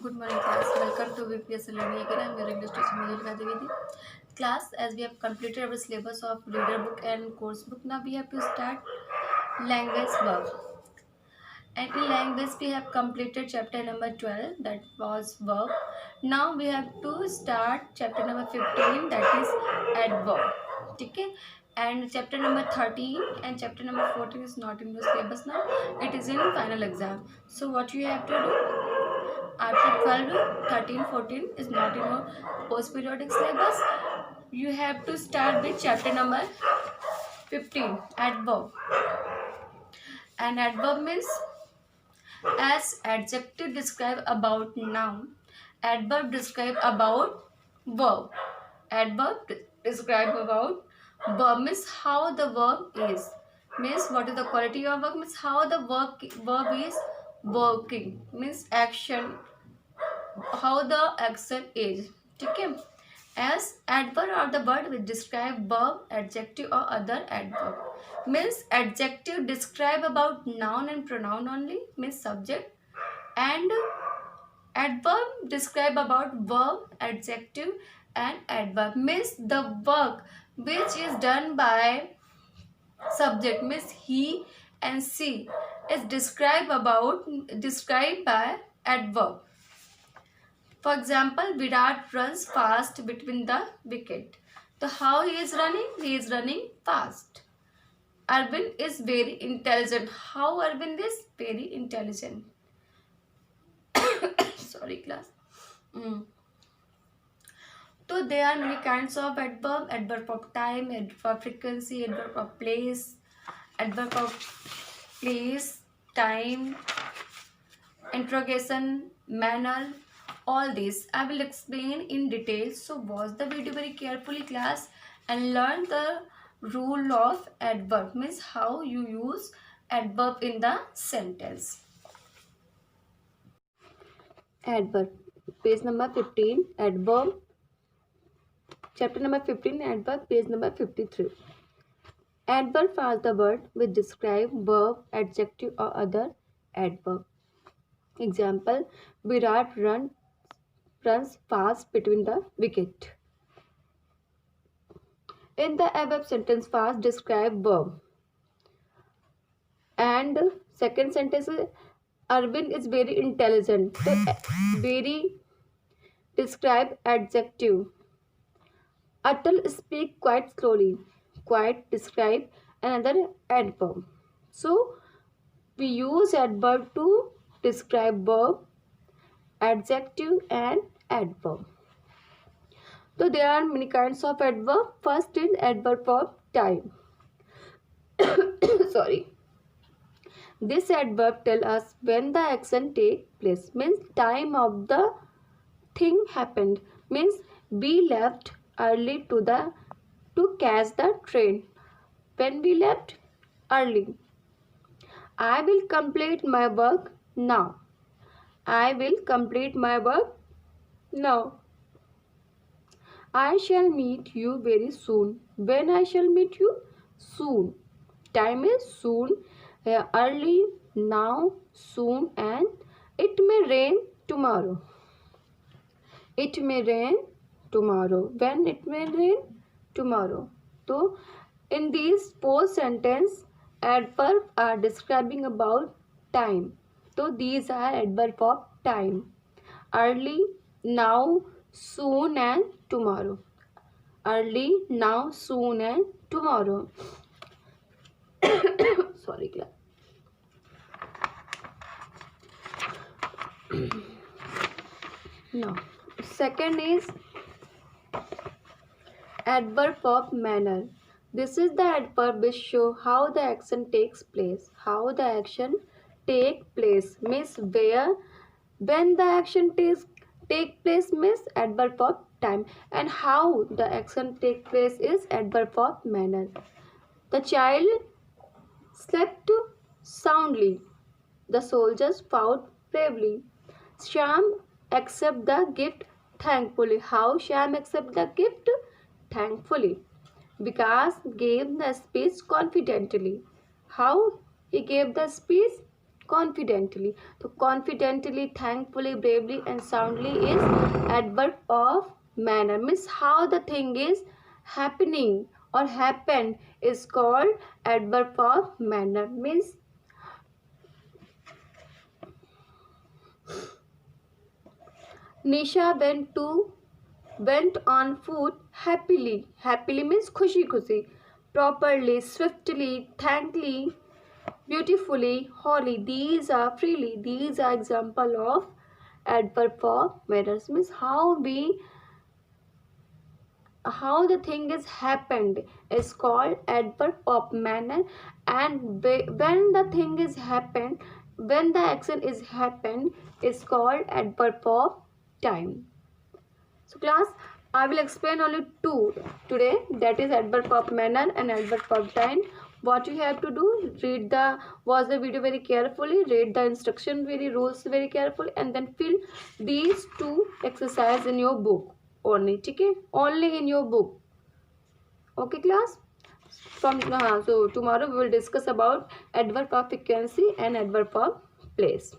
Good morning, class. Welcome to VPS Learning again. I'm your English teacher Madhurika Devidi. Class, as we have completed our syllabus of reader book and course book, now we have to start language verb. And in language, we have completed chapter number 12, that was verb. Now we have to start chapter number 15, that is adverb. Okay? And chapter number 13 and chapter number 14 is not in the syllabus now. It is in final exam. So what you have to do? After 12, 13, 14 is not in your post-periodic syllabus. You have to start with chapter number 15, adverb. And adverb means as adjective describe about noun, adverb describe about verb. Adverb describe about verb means how the verb is. Means what is the quality of verb, means how the verb is working, means action, how the action is. Okay, as adverb are the word which describe verb, adjective or other adverb. Means adjective describe about noun and pronoun only, means subject, and adverb describe about verb, adjective and adverb, means the work which is done by subject, means he and she, is described by adverb. For example, Virat runs fast between the wicket. So how he is running? He is running fast. Arvind is very intelligent. How Arvind is very intelligent. Sorry, class. So there are many kinds of adverb. Adverb of time, adverb of frequency, adverb of place, adverb of place, time, interrogation, manner. All this I will explain in detail. So watch the video very carefully, class, and learn the rule of adverb, means how you use adverb in the sentence. Adverb, page number 15, adverb, chapter number 15, adverb, page number 53. Adverb are the word which describe verb, adjective or other adverb. Example, Virat runs fast between the wicket. In the above sentence, fast describe verb, and second sentence is Arvind is very intelligent. So very describe adjective. Atal speak quite slowly. Quite describe another adverb. So we use adverb to describe verb, adjective and adverb. So there are many kinds of adverb. First is adverb of time. Sorry. This adverb tells us when the action take place, means time of the thing happened, means we left early to catch the train. When we left early. I will complete my work now. I will complete my work now. I shall meet you very soon. When I shall meet you? Soon. Time is soon, early, now, soon, and it may rain tomorrow. It may rain tomorrow. When it may rain? Tomorrow. So, in these four sentences, adverbs are describing about time. So, these are adverbs of time. Early, now, soon and tomorrow. Early, now, soon and tomorrow. Sorry, class. Now, second is adverb of manner. This is the adverb which show how the action takes place. How the action take place means where, when the action take place means adverb of time, and how the action take place is adverb of manner. The child slept soundly. The soldiers fought bravely. Shyam accepted the gift thankfully. How Shyam accepted the gift? Thankfully. Vikas gave the speech confidently. How he gave the speech? confidently. तो confidently, thankfully, bravely and soundly is adverb of manner. Means how the thing is happening or happened is called adverb of manner. Means Nisha went on foot happily. Happily means खुशी खुशी. Properly, swiftly, thankfully, beautifully, wholly. These are freely. These are example of adverb of manners. Means how the thing is happened is called adverb of manner, and when the thing is happened, when the action is happened is called adverb of time. So class, I will explain only two today, that is adverb of manner and adverb of time. What you have to do, watch the video very carefully, read the instruction rules very carefully, and then fill these two exercise in your book only. Okay, only in your book. Okay class. So tomorrow we will discuss about adverb of frequency and adverb of place.